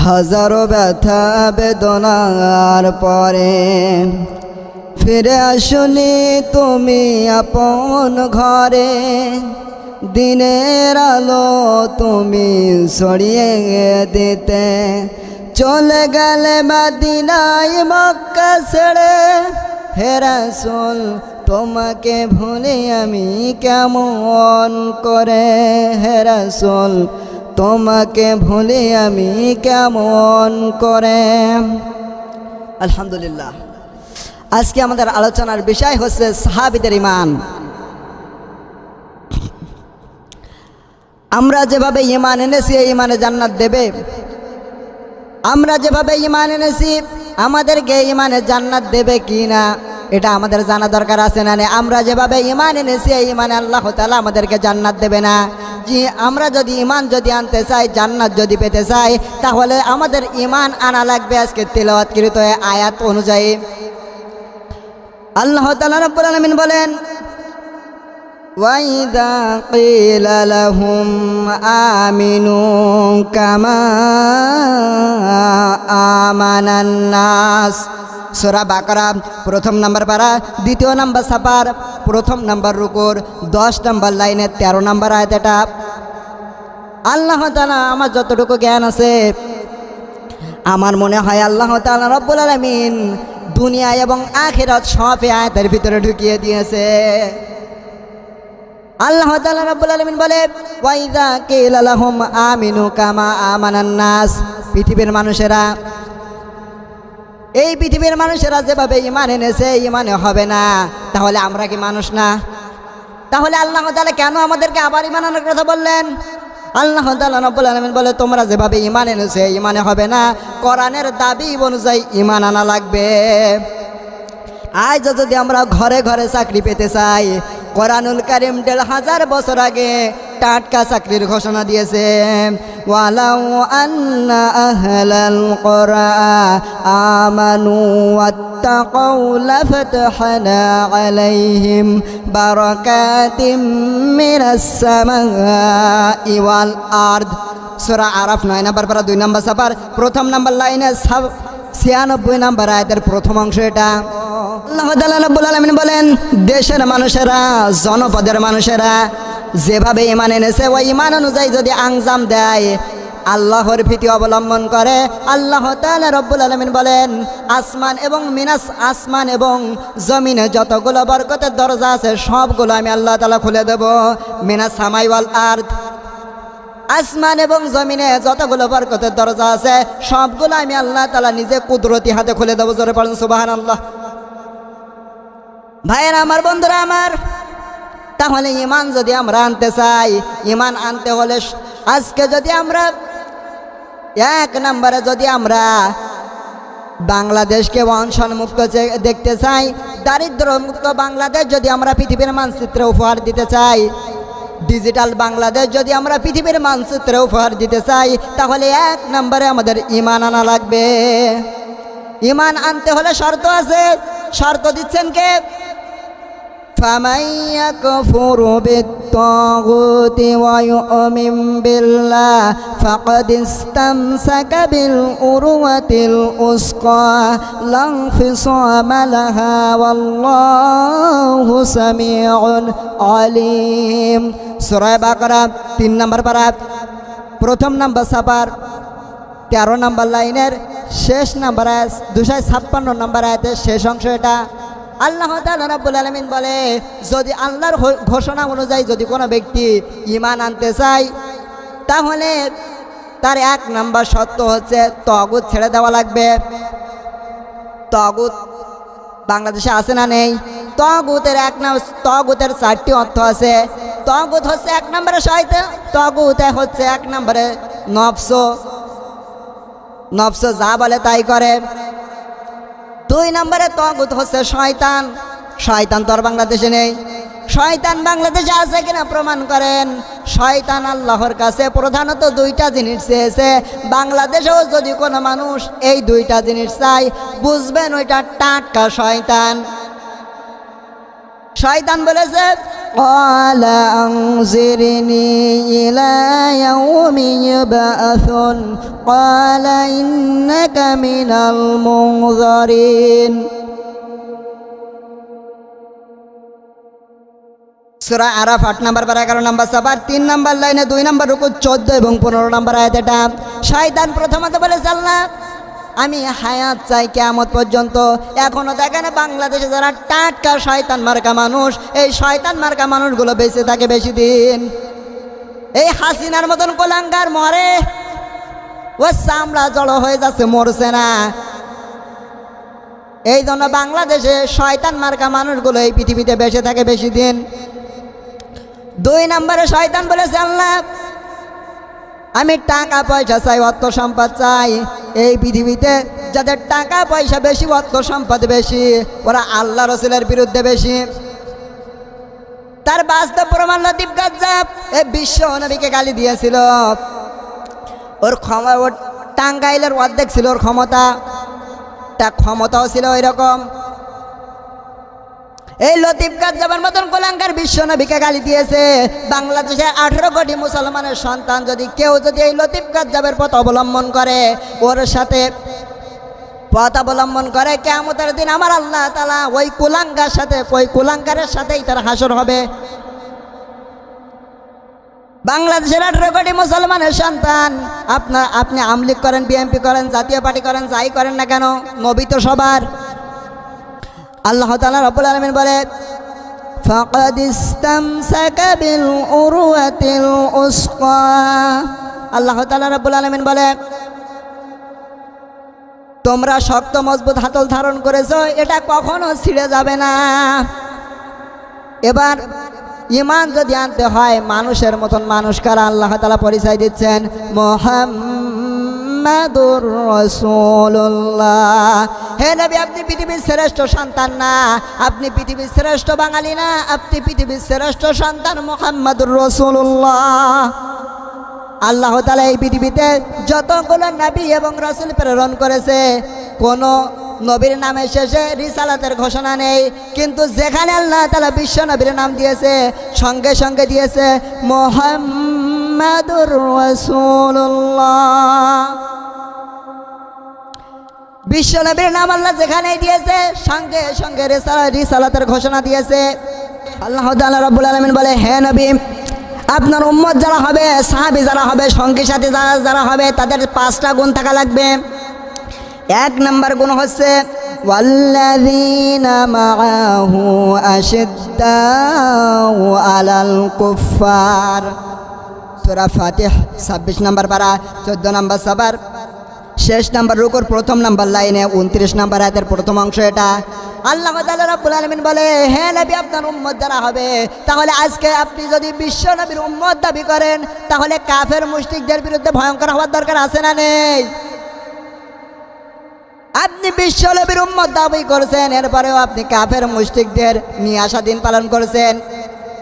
হাজারো ব্যথা বেদনার পরে ফিরে আসুনি তুমি আপন ঘরে। দিনের আলো তুমি ছড়িয়ে দিতে চলে গেলে মদিনায় মক্কা ছেড়ে। হে রাসূল তোমাকে ভুলে আমি কেমন করে, হে রাসূল তোমাকে ভুলে আমি কেমন করে। আলহামদুলিল্লাহ, আজকে আমাদের আলোচনার বিষয় হচ্ছে সাহাবীদের ঈমান। আমরা যেভাবে ঈমান এনেছি এই ঈমানে জান্নাত দেবে। আমরা যেভাবে ঈমান এনেছি আমাদেরকে ঈমানে জান্নাত দেবে কি না এটা আমাদের জানা দরকার আছে না? আমরা যেভাবে ঈমান এনেছি এই ঈমানে আল্লাহ তাআলা আমাদেরকে জান্নাত দেবে না। জি, আমরা যদি ঈমান যদি আনতে চাই, জান্নাত যদি পেতে চাই, তাহলে আমাদের ঈমান আনা লাগবে আজকে তিলাওয়াতকৃত আয়াত অনুযায়ী। আল্লাহ তাআলা রাব্বুল আলামিন বলেন, ওয়াইদা কিলা লাহুম আমিনু কামা আমানান নাস। সূরা বাকারা প্রথম নম্বর পারা, দ্বিতীয় নম্বর সাপার, প্রথম নম্বর রুকুর 10 নম্বর লাইনে 13 নম্বর আয়াত। এটা আল্লাহ তাআলা, আমার যতটুকু জ্ঞান আছে, আমার মনে হয় আল্লাহ তাআলা রব্বুল আলামিন দুনিয়া এবং আখিরাত সব আয়াতের ভিতরে ঢুকিয়ে দিয়েছে। আল্লাহ তাআলা রব্বুল আলামিন বলে, ওয়াইদা কিলা লাহুম আমিনু কামা আমানান নাস। পৃথিবীর মানুষেরা, এই পৃথিবীর মানুষেরা যেভাবে ঈমান এনেছে ঈমানে হবে না, তাহলে আমরা কি মানুষ না? তাহলে আল্লাহ তাআলা কেন আমাদেরকে আবার ঈমান আনার কথা বললেন? আল্লাহ তাআলা রব্বুল আলামিন বলে, তোমরা যেভাবে ঈমান এনেছে ঈমানে হবে না, কোরআনের দাবি অনুযায়ী ঈমান আনা লাগবে। আজ যদি আমরা ঘরে ঘরে চাকরি পেতে চাই, কোরআনুল কারীম ১৫০০ বছর আগে টাটকা চাকরির ঘোষণা দিয়েছে। ওয়ালাউ আন্না আহলাল কুরআ আমানু ওয়াত্তাকাউ লাফাতহানা আলাইহিম বারাকাতিম মিনাস সামাই ওয়াল আরদ। সূরা আরাফ 9 নম্বর পারা 2 নম্বর সাপার, প্রথম নম্বর লাইনে 96 নম্বর আয়াতের প্রথম অংশ। এটা আল্লাহ তাআলা রাব্বুল আলামিন বলেন, দেশের মানুষেরা, জনপদের মানুষেরা যেভাবে ঈমান এনেছে ওই ঈমান অনুযায়ী যদি আঞ্জাম দেয়, আল্লাহর ভীতি অবলম্বন করে, আল্লাহ তাআলা রব্বুল আলামিন বলেন, আসমান এবং জমিনে যতগুলো বরকতের দরজা আছে সবগুলো আমি আল্লাহ তাআলা খুলে দেব। মিনাস সামাই ওয়াল আরদ, আসমান এবং জমিনে যতগুলো বরকতের দরজা আছে সবগুলো আমি আল্লাহ তাআলা নিজে কুদরতি হাতে খুলে দেব। জোরে পড়েন সুবহানাল্লাহ। ভাইয়েরা আমার, বন্ধুরা আমার, তাহলে ঈমান যদি আমরা আনতে চাই, ঈমান আনতে হলে আজকে যদি আমরা এক নম্বরে যদি আমরা বাংলাদেশকে অনশন মুক্ত দেখতে চাই, দারিদ্র মুক্ত বাংলাদেশ যদি আমরা পৃথিবীর মানচিত্রে উপহার দিতে চাই, ডিজিটাল বাংলাদেশ যদি আমরা পৃথিবীর মানচিত্রে উপহার দিতে চাই, তাহলে এক নম্বরে আমাদের ঈমান আনা লাগবে। ঈমান আনতে হলে শর্ত আছে। শর্ত দিচ্ছেন কে? فَمَنْ يَكْفُرْ بِالطَّاغُوتِ وَيُؤْمِنْ بِاللَّهِ فَقَدِ اسْتَمْسَكَ بِالْعُرْوَةِ الْوُثْقَى لَا انفِصَامَ لَهَا وَاللَّهُ سَمِيعٌ عَلِيمٌ। সূরা বাকারা 3 নম্বর পারা, প্রথম নম্বর সাপার, 13 নম্বর লাইনের শেষ নম্বর আয়াত, 256 নম্বর আয়াতের শেষ অংশ। এটা আল্লাহ তাআলা রাব্বুল আলামিন বলে, যদি আল্লাহর ঘোষণা অনুযায়ী যদি কোনো ব্যক্তি ঈমান আনতে চায়, তাহলে তার এক নম্বর শর্ত হচ্ছে তাগুত ছেড়ে দেওয়া লাগবে। তাগুত বাংলাদেশে আছে না নেই? তাগুতের তাগুতের 4টি অর্থ আছে। তাগুত হচ্ছে এক নম্বরে শয়তান, তাগুত হচ্ছে এক নম্বরে নফস যা বলে তাই করে। 2 নম্বরে তাগুত হচ্ছে শয়তান। শয়তান তো আর বাংলাদেশে নেই। শয়তান বাংলাদেশে আছে কিনা প্রমাণ করেন। শয়তান আল্লাহর কাছে প্রধানত 2টা জিনিস চেয়েছে। বাংলাদেশেও যদি কোনো মানুষ এই 2টা জিনিস চায়, বুঝবেন ওইটা টাটকা শয়তান। শয়তান বলেছে, قال أنظرني إلى يوم يبعثون قال إنك من المنظرين সূরা আরাফ 8 নম্বর পারা 11 নম্বর সাবার 3 নম্বর লাইনে 2 নম্বর রুকু 14 এবং 15 নম্বর আয়াত। এটা শয়তান প্রথমত বলেছে আল্লাহ আমি হায়াত চাই কিয়ামত পর্যন্ত। এখনো দেখেন বাংলাদেশে যারা টাটকা শয়তান মার্কা মানুষ, এই শয়তান মার্কা মানুষগুলো বেঁচে থাকে বেশি দিন। এই হাসিনার মতন কোলাঙ্গার মরে, ও চামড়া জড়ো হয়ে যাচ্ছে, মরছে না। এই জন্য বাংলাদেশে শয়তান মার্কা মানুষগুলো এই পৃথিবীতে বেঁচে থাকে বেশি দিন। 2 নম্বরে শয়তান বলেছে আল্লাহ আমি টাকা পয়সা চাই, অর্থ সম্পদ চাই। এই পৃথিবীতে যাদের টাকা পয়সা বেশি, অর্থ সম্পদ বেশি, ওরা আল্লাহ রসুলের বিরুদ্ধে বেশি। তার বাস্তব প্রমাণ লতিফ গাজ্জাব এই বিশ্ব নবীকে গালি দিয়েছিল। ওর টাঙ্গাইলের অর্ধেক ছিল ওর ক্ষমতা, তার ক্ষমতাও ছিল ওই রকম। এই লতিফ গাজ্জাবের মতন কোলাঙ্গার বিশ্ব নবীকে গালি দিয়েছে। বাংলাদেশে 18 কোটি মুসলমানের সন্তান যদি কেউ যদি এই লতিফ গাজ্জাবের পথ অবলম্বন করে, ওর সাথে পথ অবলম্বন করে, কিয়ামতের দিন আমার আল্লাহ তাআলা ওই কুলাঙ্গার সাথে, ওই কুলাঙ্গারের সাথেই তার হাসর হবে। বাংলাদেশের 18 কোটি মুসলমানের সন্তান, আপনি আমলিগ করেন, বিএনপি করেন, জাতীয় পার্টি করেন, যাই করেন না কেন, নবী তো সবার। আল্লাহ তাআলা রব্বুল আলামিন বলে ফাকাদ ইসতামসাকা বিল উরওয়াতিল উসকা। আল্লাহ তাআলা রব্বুল আলামিন বলে তোমরা শক্ত মজবুত হাতল ধারণ করেছো, এটা কখনো ছিঁড়ে যাবে না। এবার ঈমান যদি আনতে হয়, মানুষের মতন মানুষ কারা আল্লাহ তাআলা পরিচয় দিচ্ছেন, মুহাম্মাদুর রাসূলুল্লাহ। হে নবী আপনি পৃথিবীর শ্রেষ্ঠ সন্তান না, আপনি পৃথিবীর শ্রেষ্ঠ বাঙালি না, আপনি পৃথিবীর শ্রেষ্ঠ সন্তান মুহাম্মাদুর রাসূলুল্লাহ। আল্লাহ তাআলা এই পৃথিবীতে যতগুলো নবী এবং রাসূল প্রেরণ করেছে, কোন নবীর নামের শেষে রিসালাতের ঘোষণা নেই, কিন্তু যেখানে আল্লাহ তাআলা বিশ্ব নবীর নাম দিয়েছে, সঙ্গে সঙ্গে দিয়েছে মুহাম্মাদুর রাসূলুল্লাহ। বিশ্ব নবীর নাম আল্লাহ যেখানে দিয়েছে, সঙ্গে সঙ্গে রিসালাতের ঘোষণা দিয়েছে। আল্লাহ তাআলা রব্বুল আলামিন বলে হে নবী আপনার উম্মত যারা হবে, সাহাবী যারা হবে, সঙ্গী সাথী যারা হবে, তাদের 5টা গুণ থাকা লাগবে। 1 নম্বর গুণ হচ্ছে ওয়াল্লাযীনা মাআহু আশিদ্দাউ আলাল কুফফার। সূরা ফাতিহ 26 নম্বর পারা 14 নম্বর সাবার, শেষ নম্বর রুকুর 1 নম্বর লাইনে 29 নম্বর আয়াতের প্রথম অংশ। এটা আল্লাহ তাআলা রাব্বুল আলামিন বলে হে নবী আপনার উম্মত যারা হবে, তাহলে আজকে আপনি যদি বিশ্ব নবীর উম্মত দাবি করেন, তাহলে কাফের মুশরিকদের বিরুদ্ধে ভয়ঙ্কর হওয়ার দরকার আছে না নেই? আপনি বিশ্ব নবীর উম্মত দাবি করেছেন, এরপরেও আপনি কাফের মুশরিকদের নিয়ে আসা দিন পালন করেছেন।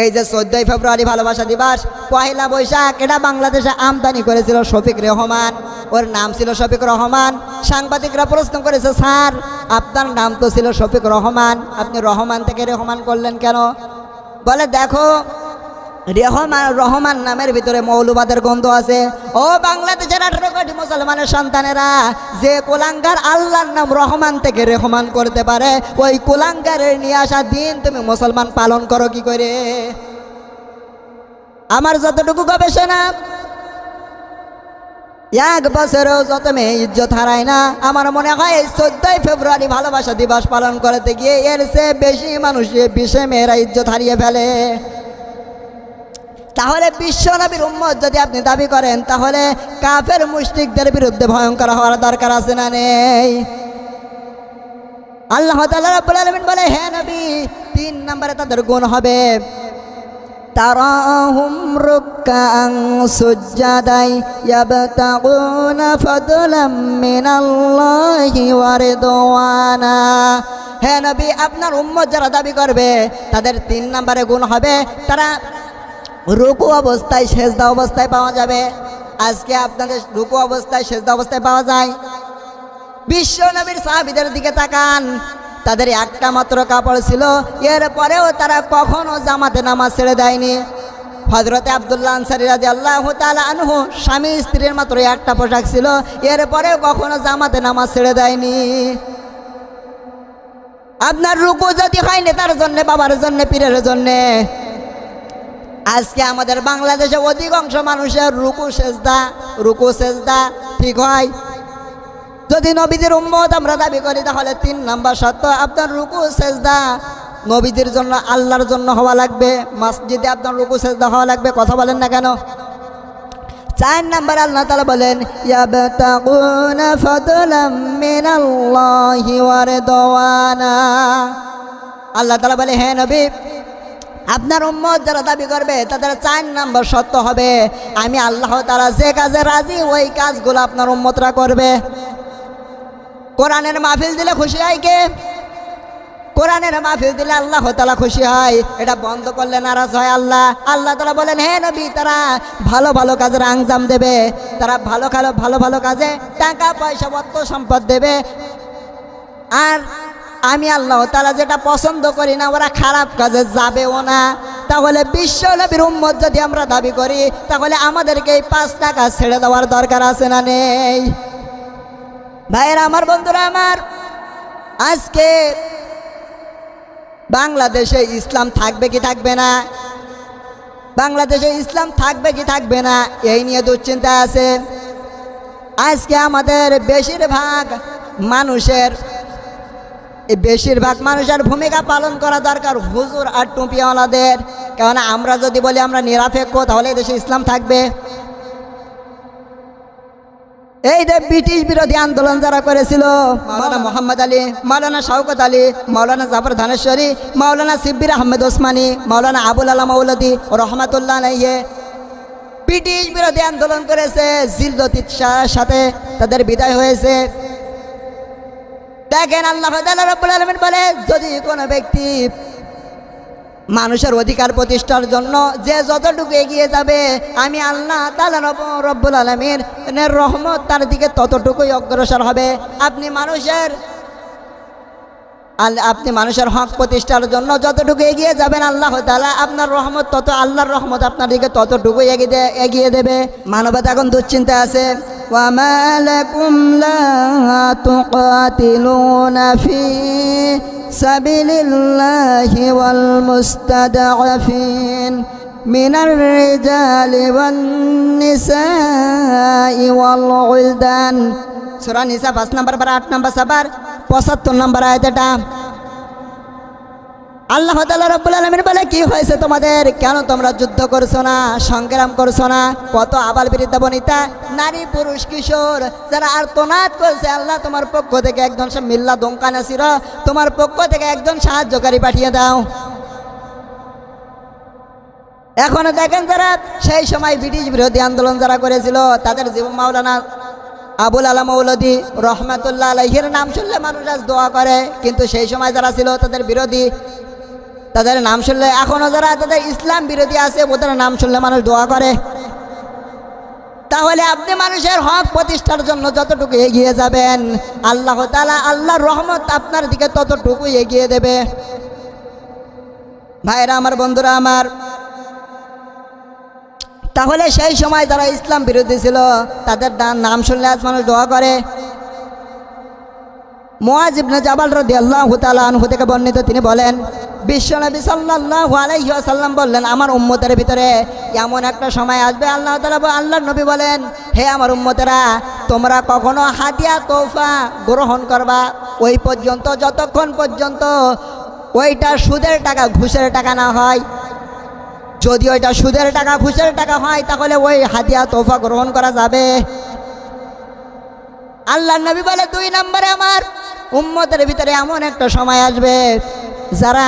এই যে 14ই ফেব্রুয়ারি ভালোবাসা দিবস, 1 বৈশাখ, এটা বাংলাদেশে আমদানি করেছিল শফিক রহমান, ওর নাম ছিল শফিক রহমান। সাংবাদিকরা প্রশ্ন করেছে স্যার আপনার নাম তো ছিল শফিক রহমান, আপনি রহমান থেকে রেহমান করলেন কেন? বলে দেখো রহমান নামের ভিতরে মৌলবাদের গন্ধ আছে। ও বাংলাদেশের 18 কোটি মুসলমানের সন্তানেরা, যে কুলাঙ্গার আল্লাহর নাম রহমান থেকে রেহমান করতে পারে, ওই কুলাঙ্গারের নিয়ে আসা দিন তুমি মুসলমান পালন করো কি করে? আমার যতটুকু গবেষণা, 1 বছরেও যত মেয়ে ইজ্জত হারায় না, আমার মনে হয় এই 14ই ফেব্রুয়ারি ভালোবাসা দিবস পালন করতে গিয়ে এর চেয়ে বেশি মানুষ, বেশি মেয়েরা ইজ্জত হারিয়ে ফেলে। তাহলে বিশ্ব নবীর উম্মত যদি আপনি দাবি করেন, তাহলে কাফের মুশরিকদের বিরুদ্ধে ভয়ঙ্কর হওয়ার দরকার আছে না নেই? আল্লাহ তাআলা রাব্বুল আলামিন বলে হে নবী 3 নম্বরে তাদের গুণ হবে তারাহুম রুকআন সুজদাই ইয়াবতাগুনা ফাদলাম মিনাল্লাহি ওয়া রিদওয়ানা। হে নবী আপনার উম্মত যারা দাবি করবে, তাদের 3 নম্বরে গুণ হবে তারা রুকু অবস্থায়, সেজদা অবস্থায় পাওয়া যাবে। আজকে আপনাদের রুকু অবস্থায়, সেজদা অবস্থায় পাওয়া যায়। বিশ্ব নবীর সাহাবীদের দিকে তাকান, তাদের একটা মাত্র কাপড় ছিল, এরপরেও তারা কখনো জামাতে নামাজ ছেড়ে দেয়নি। হযরতে আব্দুল্লাহ আনসারী রাদিয়াল্লাহু তাআলা আনহু স্বামী স্ত্রীর মাত্র একটা পোশাক ছিল, এরপরেও কখনো জামাতে নামাজ ছেড়ে দেয়নি। আপনার রুকু যদি হয় নেতার জন্য, বাবার জন্য, পীরের জন্য, আজকে আমাদের বাংলাদেশে অধিকাংশ মানুষের রুকু সেজদা ঠিক হয়। যদি নবীদের উম্মত আমরা দাবি করি তাহলে 3 নাম্বার শর্ত আপনার রুকু সেজদা নবীদের জন্য, আল্লাহর জন্য হওয়া লাগবে। মসজিদে আপনার রুকু সেজদা হওয়া লাগবে। কথা বলেন না কেন? 4 নাম্বার আল্লাহ তাআলা বলেন ইয়াবতাগুনা ফাদলাম মিনাল্লাহি ওয়া রিদওয়ানা। আল্লাহ তাআলা বলে, হে নবী, আপনার উম্মত যারা দাবি করবে তাদের 4 নাম্বার শর্ত হবে আমি আল্লাহ তাআলা যে কাজে রাজি ওই কাজগুলো আপনার উম্মতরা করবে। কোরআনের মাহফিল দিলে খুশি হয় কে? কোরআনের মাহফিল দিলে আল্লাহ তাআলা খুশি হয়। এটা বন্ধ করলে নারাজ হয় আল্লাহ। আল্লাহ তাআলা বলেন, হে নবী, তারা ভালো ভালো কাজের আঞ্জাম দেবে, তারা ভালো ভালো কাজে টাকা পয়সা অর্থ সম্পদ দেবে। আর আমি আল্লাহ তাআলা যেটা পছন্দ করি না, ওরা খারাপ কাজে যাবেও না। তাহলে বিশ্ব নবীর উম্মত যদি আমরা দাবি করি তাহলে আমাদেরকে এই 5 টাকা ছেড়ে দেওয়ার দরকার আছে না নেই? ভাইয়েরা আমার, বন্ধুরা আমার, আজকে বাংলাদেশে ইসলাম থাকবে কি থাকবে না? বাংলাদেশে ইসলাম থাকবে কি থাকবে না এই নিয়ে দুশ্চিন্তা আছে। আজকে আমাদের বেশিরভাগ মানুষের ভূমিকা পালন করা দরকার হুজুর আর টুপিওয়ালাদের। কারণ আমরা যদি বলি আমরা নিরপেক্ষ তাহলে দেশে ইসলাম থাকবে। এই যে ব্রিটিশ বিরোধী আন্দোলন যারা করেছিল, মাওলানা মোহাম্মদ আলী, মাওলানা শওকত আলী, মাওলানা জাফর ধানেশ্বরী, মাওলানা শিব্বির আহমেদ ওসমানী, মাওলানা আবুল আলা মৌলদী রহমাতুল্লাহ আলাইহি ব্রিটিশ বিরোধী আন্দোলন করেছে। জিল্লতির সাথে তাদের বিদায় হয়েছে। দেখেন, আল্লাহ তাআলা রব্বুল আলামিন বলে, যদি কোনো ব্যক্তি মানুষের অধিকার প্রতিষ্ঠার জন্য যে যতটুকু এগিয়ে যাবে আমি আল্লাহ তাআলা রব্বুল আলামিনের রহমত তার দিকে ততটুকুই অগ্রসর হবে। আপনি মানুষের হক প্রতিষ্ঠার জন্য যতটুকু এগিয়ে যাবেন আল্লাহ তাআলা আপনার রহমত আল্লাহর রহমত আপনার দিকে ততটুকুই এগিয়ে দেবে। মানবতা এখন দুশ্চিন্তা আছে। ওয়ামা লাকুম লা তুকাতিলুনা ফি সাবিলিল্লাহি ওয়াল মুস্তাদআফিন মিনার রিজালি ওয়ান নিসাই ওয়াল উলদান। সূরা নিসা 5 নম্বর 8 নম্বর সাবার 75 নম্বর আয়াত। এটা আল্লাহ তাআলা রব্বুল আলামিন বলে, কি হয়েছে তোমাদের? কেন তোমরা যুদ্ধ করছো না, সংগ্রাম করছো না? কত আবাল বৃদ্ধা বনিতা, নারী পুরুষ কিশোর যারা আর্তনাদ করছে, আল্লাহ তোমার পক্ষ থেকে একজন মিল্লা দোঙ্কা নাসির, তোমার পক্ষ থেকে একজন সাহায্যকারী পাঠিয়ে দাও। এখনো দেখেন, যারা সেই সময় ব্রিটিশ বিরোধী আন্দোলন যারা করেছিল তাদের জীবন, মাওলানা আবুল আলা মৌলদী রহমাতুল্লাহ আলাইহির নাম শুনলে মানুষ আজ দোয়া করে, কিন্তু সেই সময় যারা ছিল তাদের বিরোধী, তাদের নাম শুনলে, এখনো যারা তাদের ইসলাম বিরোধী আছে ওদের নাম শুনলে মানুষ দোয়া করে। তাহলে আপনি মানুষের হক প্রতিষ্ঠার জন্য যতটুকু এগিয়ে যাবেন আল্লাহ তাআলা আল্লাহর রহমত আপনার দিকে ততটুকু এগিয়ে দেবে। ভাইরা আমার, বন্ধুরা আমার, তাহলে সেই সময় যারা ইসলাম বিরোধী ছিল তাদের নাম শুনলে আজ মানুষ দোয়া করে। মুআজ ইবনে জাবাল রাদিয়াল্লাহু তাআলা আনহু থেকে বর্ণিত, তিনি বলেন, বিশ্বনবী সাল্লাল্লাহু আলাইহি ওয়াসাল্লাম বললেন, আমার উম্মতের ভিতরে এমন একটা সময় আসবে, আল্লাহর নবী বলেন, হে আমার উম্মতেরা, তোমরা কখনো হাদিয়া তোহফা গ্রহণ করবা ওই পর্যন্ত যতক্ষণ পর্যন্ত ওইটা সুদের টাকা ঘুষের টাকা না হয়। যদি ওইটা সুদের টাকা ঘুষের টাকা হয় তাহলে ওই হাদিয়া তোহফা গ্রহণ করা যাবে। আল্লাহর নবী বলে, 2 নম্বরে আমার উম্মতের ভিতরে এমন একটা সময় আসবে যারা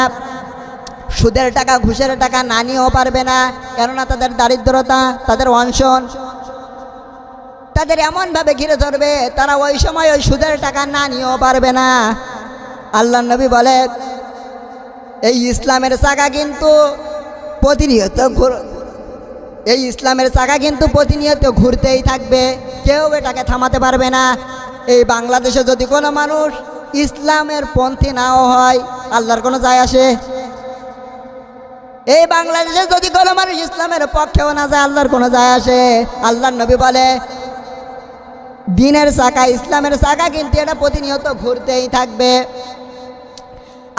সুদের টাকা ঘুষের টাকা না নিয়েও পারবে না, কেননা তাদের দারিদ্রতা, তাদের অনশন তাদের এমনভাবে ঘিরে ধরবে তারা ওই সময় ওই সুদের টাকা না নিয়েও পারবে না। আল্লাহর নবী বলে, এই ইসলামের চাকা কিন্তু প্রতিনিয়ত ঘুরতেই থাকবে, কেউ এটাকে থামাতে পারবে না। এই বাংলাদেশে যদি কোনো মানুষ ইসলামের পন্থী নাও হয়, আল্লাহর কোনো যায় আসে? এই বাংলাদেশে যদি কোনো মানুষ ইসলামের পক্ষেও না যায়, আল্লাহর কোনো যায় আসে? আল্লাহর নবী বলে দিনের চাকা, ইসলামের চাকা কিন্তু এটা প্রতিনিয়ত ঘুরতেই থাকবে।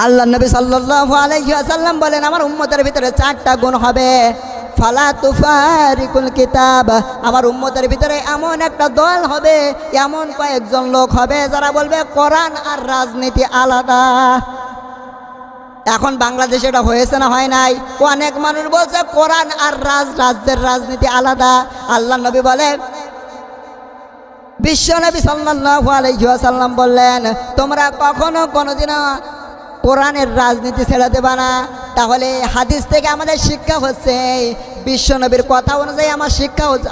আল্লাহর নবী সাল্লাল্লাহু আলাইহি ওয়াসাল্লাম বলেন আমার উম্মতের ভিতরে 4টা গুণ হবে। ফালা তুফারিকুল কিতাব, আমার উম্মতের ভিতরে এমন একটা দল হবে, এমন কয়েকজন লোক হবে যারা বলবে কোরআন আর রাজনীতি আলাদা। এখন বাংলাদেশে এটা হয়েছে না হয় নাই? অনেক মানুষ বলছে কোরআন আর রাজ্যের রাজনীতি আলাদা। আল্লাহর নবী বলে, বিশ্বনবী সাল্লাল্লাহু আলাইহি ওয়াসাল্লাম বললেন তোমরা কখনো কোনোদিনও কোরআনের রাজনীতি ছেড়ে দেবা না। তাহলে হাদিস থেকে আমাদের শিক্ষা হচ্ছে, বিশ্বনবীর কথা অনুযায়ী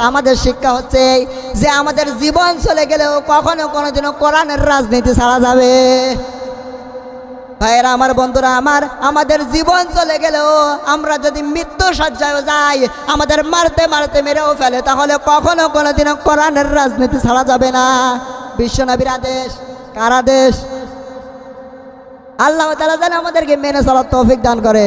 আমাদের শিক্ষা হচ্ছে যে আমাদের জীবন চলে গেলেও কখনো কোনোদিনও কোরআনের রাজনীতি ছাড়া যাবে। ভাইয়েরা আমার, বন্ধুরা আমার, আমাদের জীবন চলে গেলেও আমরা যদি মৃত্যু সজ্জায় যাই, আমাদের মারতে মারতে মেরেও ফেলে, তাহলে কখনো কোনোদিনও কোরআনের রাজনীতি ছাড়া যাবে না। বিশ্বনবীর আদেশ, কার আদেশ? আল্লাহ তাআলা যেন আমাদেরকে মেনে চলার তৌফিক দান করে।